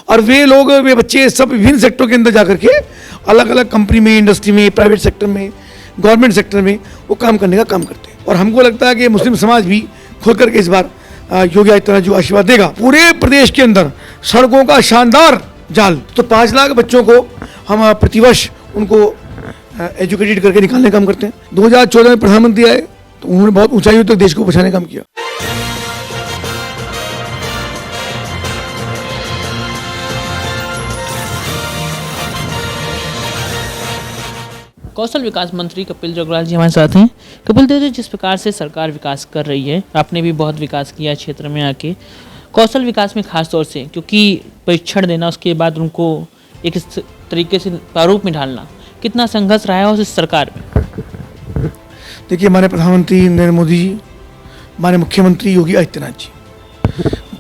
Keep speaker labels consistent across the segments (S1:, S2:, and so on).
S1: और वे बच्चे सब विभिन्न सेक्टरों के अंदर जा करके अलग अलग कंपनी में, इंडस्ट्री में, प्राइवेट सेक्टर में, गवर्नमेंट सेक्टर में वो काम करने का काम करते हैं। और हमको लगता है कि मुस्लिम समाज भी खुल करके इस बार योगी आदित्यनाथ जो आशीर्वाद देगा, पूरे प्रदेश के अंदर सड़कों का शानदार जाल, तो 5 लाख बच्चों को हम प्रतिवर्ष उनको एजुकेटेड करके निकालने का काम करते हैं। 2014 में प्रधानमंत्री आए तो उन्होंने बहुत ऊंचाइयों तक देश को पहुंचाने का काम किया।
S2: कौशल विकास मंत्री कपिल जगराल जी हमारे साथ हैं। कपिल देव, जिस प्रकार से सरकार विकास कर रही है, आपने भी बहुत विकास किया क्षेत्र में आके, कौशल विकास में खास तौर से, क्योंकि परीक्षण देना उसके बाद उनको एक इस तरीके से प्रारूप में ढालना, कितना संघर्ष रहा है उस सरकार में?
S1: देखिए, हमारे प्रधानमंत्री नरेंद्र मोदी जी, हमारे मुख्यमंत्री योगी आदित्यनाथ जी,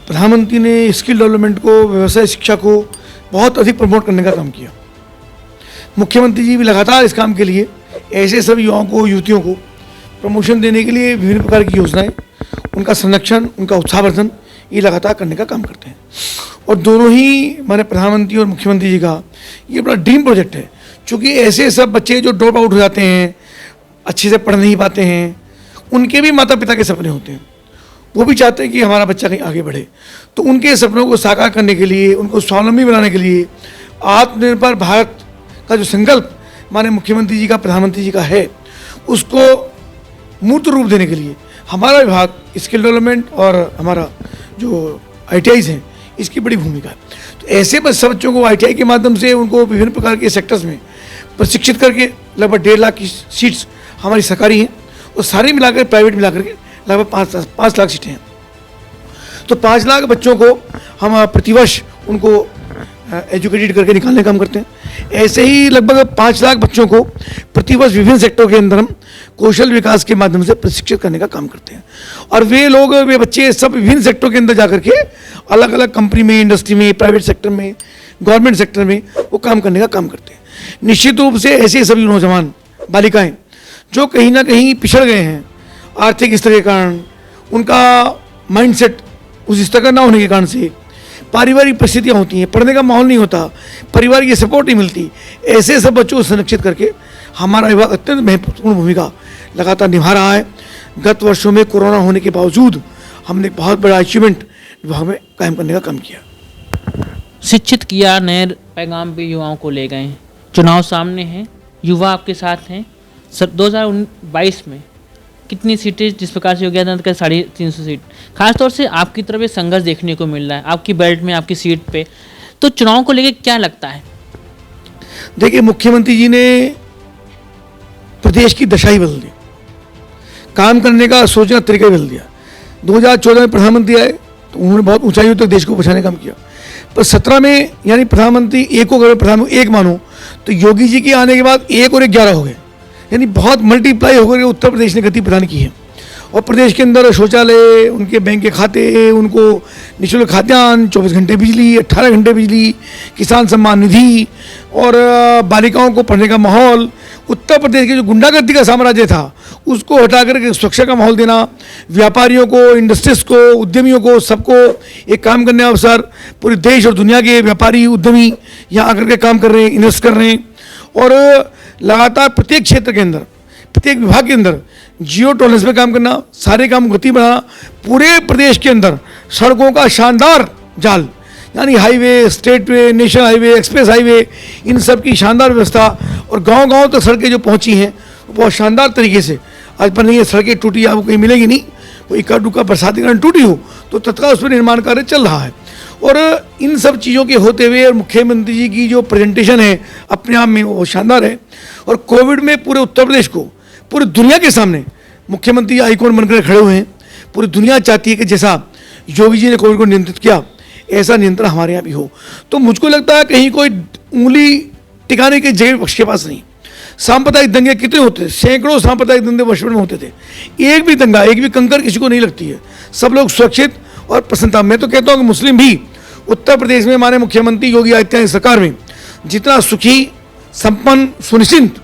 S1: प्रधानमंत्री ने स्किल डेवलपमेंट को, व्यवसाय शिक्षा को बहुत अधिक प्रमोट करने का काम किया। मुख्यमंत्री जी भी लगातार इस काम के लिए ऐसे सभी युवाओं को, युवतियों को प्रमोशन देने के लिए विभिन्न प्रकार की योजनाएं, उनका संरक्षण, उनका उत्साहवर्धन ये लगातार करने का काम करते हैं। और दोनों ही हमारे प्रधानमंत्री और मुख्यमंत्री जी का ये बड़ा ड्रीम प्रोजेक्ट है, क्योंकि ऐसे सब बच्चे जो ड्रॉप आउट हो जाते हैं, अच्छे से पढ़ नहीं पाते हैं, उनके भी माता पिता के सपने होते हैं। वो भी चाहते हैं कि हमारा बच्चा कहीं आगे बढ़े, तो उनके सपनों को साकार करने के लिए, उनको स्वावलंबी बनाने के लिए, आत्मनिर्भर भारत का जो संकल्प हमारे मुख्यमंत्री जी का, प्रधानमंत्री जी का है, उसको मूर्त रूप देने के लिए हमारा विभाग स्किल डेवलपमेंट और हमारा जो ITIs हैं, इसकी बड़ी भूमिका है। तो ऐसे सब बच्चों को ITI के माध्यम से उनको विभिन्न प्रकार के सेक्टर्स में प्रशिक्षित करके लगभग 1.5 लाख की सीट्स हमारी सरकारी हैं, और सारी मिलाकर प्राइवेट मिलाकर के लगभग 5 लाख सीटें हैं। तो 5 लाख बच्चों को हम प्रतिवर्ष उनको एजुकेटेड करके निकालने का काम करते हैं। ऐसे ही लगभग 5 लाख बच्चों को प्रतिवर्ष विभिन्न सेक्टरों के अंदर हम कौशल विकास के माध्यम से प्रशिक्षित करने का काम करते हैं। और वे बच्चे सब विभिन्न सेक्टरों के अंदर जा करके अलग अलग कंपनी में, इंडस्ट्री में, प्राइवेट सेक्टर में, गवर्नमेंट सेक्टर में वो काम करने का काम करते हैं। निश्चित रूप से ऐसे सभी नौजवान बालिकाएँ जो कहीं ना कहीं पिछड़ गए हैं आर्थिक स्तर के कारण, उनका माइंडसेट उस स्तर का ना होने के कारण से, पारिवारिक परिस्थितियाँ होती हैं, पढ़ने का माहौल नहीं होता, परिवार की सपोर्ट नहीं मिलती, ऐसे सब बच्चों को संरक्षित करके हमारा विभाग अत्यंत महत्वपूर्ण भूमिका लगातार निभा रहा है। गत वर्षों में कोरोना होने के बावजूद हमने बहुत बड़ा अचीवमेंट विभाग में कायम करने का काम किया।
S2: शिक्षित किया, नए पैगाम पे युवाओं को ले गए। चुनाव सामने हैं, युवा आपके साथ हैं। 2022 में कितनी सीटें, जिस प्रकार से योगी आदित्यनाथ का 350 सीट, खासतौर से आपकी तरफ ये संघर्ष देखने को मिल रहा है आपकी बेल्ट में, आपकी सीट पे, तो चुनाव को लेकर क्या लगता है?
S1: देखिए, मुख्यमंत्री जी ने प्रदेश की दशा ही बदल दी, काम करने का सोचने का तरीका ही बदल दिया। 2014 में प्रधानमंत्री आए तो उन्होंने बहुत ऊंचाइयों तक देश को पहुंचाने का काम किया, पर 17 में यानी प्रधानमंत्री एक को अगर प्रधानमंत्री एक मानो तो योगी जी के आने के बाद 1 और 1 11 हो गए, यानी बहुत मल्टीप्लाई होकर उत्तर प्रदेश ने गति प्रदान की है। और प्रदेश के अंदर शौचालय, उनके बैंक के खाते, उनको निःशुल्क खाद्यान्न, 24 घंटे बिजली, 18 घंटे बिजली, किसान सम्मान निधि और बालिकाओं को पढ़ने का माहौल, उत्तर प्रदेश के जो गुंडागर्दी का साम्राज्य था उसको हटा करके सुरक्षा का माहौल देना, व्यापारियों को, इंडस्ट्रीज को, उद्यमियों को, सबको एक काम करने का अवसर, पूरे देश और दुनिया के व्यापारी उद्यमी यहाँ आकर के काम कर रहे हैं, इन्वेस्ट कर रहे हैं। और लगातार प्रत्येक क्षेत्र के अंदर, प्रत्येक विभाग के अंदर जियो टॉलरेंस में काम करना, सारे काम गति बढ़ाना, पूरे प्रदेश के अंदर सड़कों का शानदार जाल, यानी हाईवे, स्टेट वे, नेशनल हाईवे, एक्सप्रेस हाईवे, इन सब की शानदार व्यवस्था। और गांव-गांव तक सड़कें जो पहुंची हैं वो बहुत शानदार तरीके से, आज पर नहीं है सड़कें टूटी आपको कहीं मिलेगी नहीं, कोई इक्का दुक्का बरसाती कारण टूटी हो तो तत्काल उस पर निर्माण कार्य चल रहा है। और इन सब चीज़ों के होते हुए और मुख्यमंत्री जी की जो प्रेजेंटेशन है अपने आप में वो शानदार है। और कोविड में पूरे उत्तर प्रदेश को पूरी दुनिया के सामने मुख्यमंत्री आइकॉन बनकर खड़े हुए हैं। पूरी दुनिया चाहती है कि जैसा योगी जी ने कोविड को नियंत्रित किया ऐसा नियंत्रण हमारे यहाँ भी हो। तो मुझको लगता है कहीं कोई उंगली टिकाने की जगह पक्ष के पास नहीं। सांप्रदायिक दंगे कितने होते थे, सैकड़ों सांप्रदायिक दंगे बचपन में होते थे, एक भी दंगा, एक भी कंकर किसी को नहीं लगती है, सब लोग सुरक्षित और प्रसन्नता। मैं तो कहता हूँ कि मुस्लिम भी उत्तर प्रदेश में हमारे मुख्यमंत्री योगी आदित्यनाथ सरकार में जितना सुखी, संपन्न, सुनिश्चित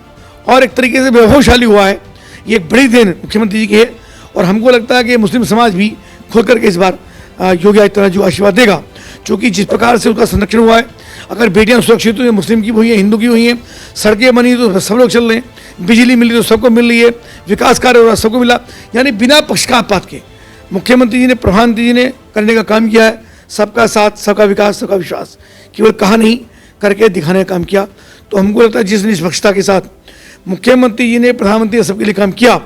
S1: और एक तरीके से वैभवशाली हुआ है, ये एक बड़ी देन मुख्यमंत्री जी की है। और हमको लगता है कि मुस्लिम समाज भी खुल करके इस बार योगी आदित्यनाथ जो आशीर्वाद देगा, चूँकि जिस प्रकार से उसका संरक्षण हुआ है, अगर बेटियां सुरक्षित हुई हैं, मुस्लिम की हुई हैं, हिंदू की हुई हैं, सड़कें बनी तो सब लोग चल रहे हैं, बिजली मिली तो सबको मिल रही है, विकास कार्य हो रहा सबको मिला, यानी बिना पक्षपात के मुख्यमंत्री जी ने, प्रधानमंत्री जी ने करने का काम किया है। सबका साथ, सबका विकास, सबका विश्वास, केवल कहा नहीं करके दिखाने का काम किया। तो हमको लगता है जिस निष्पक्षता के साथ मुख्यमंत्री जी ने, प्रधानमंत्री ने सबके लिए काम किया,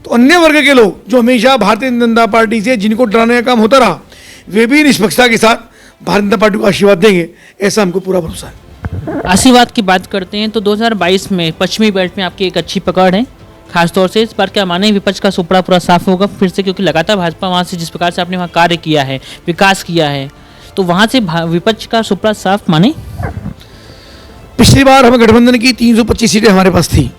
S1: तो अन्य वर्ग के लोग जो हमेशा भारतीय जनता पार्टी से जिनको डराने का काम होता रहा, वे भी निष्पक्षता के साथ भारतीय जनता पार्टी को आशीर्वाद देंगे, ऐसा हमको पूरा भरोसा है।
S2: आशीर्वाद की बात करते हैं तो 2022 में पश्चिमी बेल्ट में आपकी एक अच्छी पकड़ है, खासतौर से इस बार क्या माने विपक्ष का सुपड़ा पूरा साफ होगा फिर से, क्योंकि लगातार भाजपा वहाँ से जिस प्रकार से आपने वहाँ कार्य किया है, विकास किया है, तो वहाँ से विपक्ष का सुपड़ा साफ माने।
S1: पिछली बार हमें गठबंधन की 325 सीटें हमारे पास थी,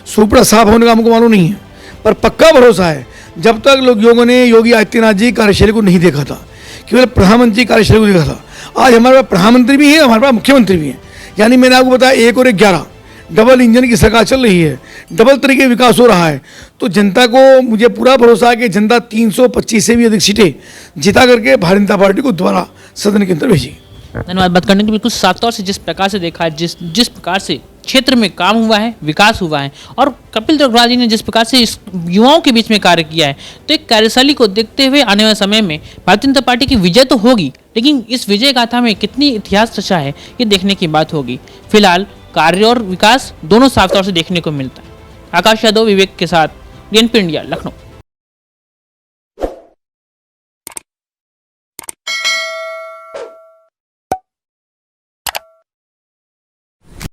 S1: सुपड़ा साफ होने का हमको मालूम नहीं है, पर पक्का भरोसा है जब तक लोगों ने योगी आदित्यनाथ जी कार्यशैली को नहीं देखा था, केवल प्रधानमंत्री कार्यशैली को देखा था। आज हमारे पास प्रधानमंत्री भी है, हमारे पास मुख्यमंत्री भी है, यानी मैंने आपको बताया 1 और 1 11 डबल इंजन की सरकार चल रही है, डबल तरीके विकास हो रहा है। तो जनता को, मुझे पूरा भरोसा है कि जनता 325 से भी अधिक सीटें जिता करके भारतीय जनता पार्टी को दोबारा सदन के अंदर भेजेगी।
S2: धन्यवाद। बात करने के बिल्कुल साफ तौर से जिस प्रकार से देखा है, जिस प्रकार से क्षेत्र में काम हुआ है, विकास हुआ है, और कपिल देवराज जी ने जिस प्रकार से इस युवाओं के बीच में कार्य किया है, तो एक कार्यशैली को देखते हुए आने वाले समय में भारतीय जनता पार्टी की विजय तो होगी, लेकिन इस विजय गाथा में कितनी इतिहास रचा है ये देखने की बात होगी। फिलहाल कार्य और विकास दोनों साफ तौर से देखने को मिलता है। आकाश यादव, विवेक के साथ, DNP इंडिया, लखनऊ।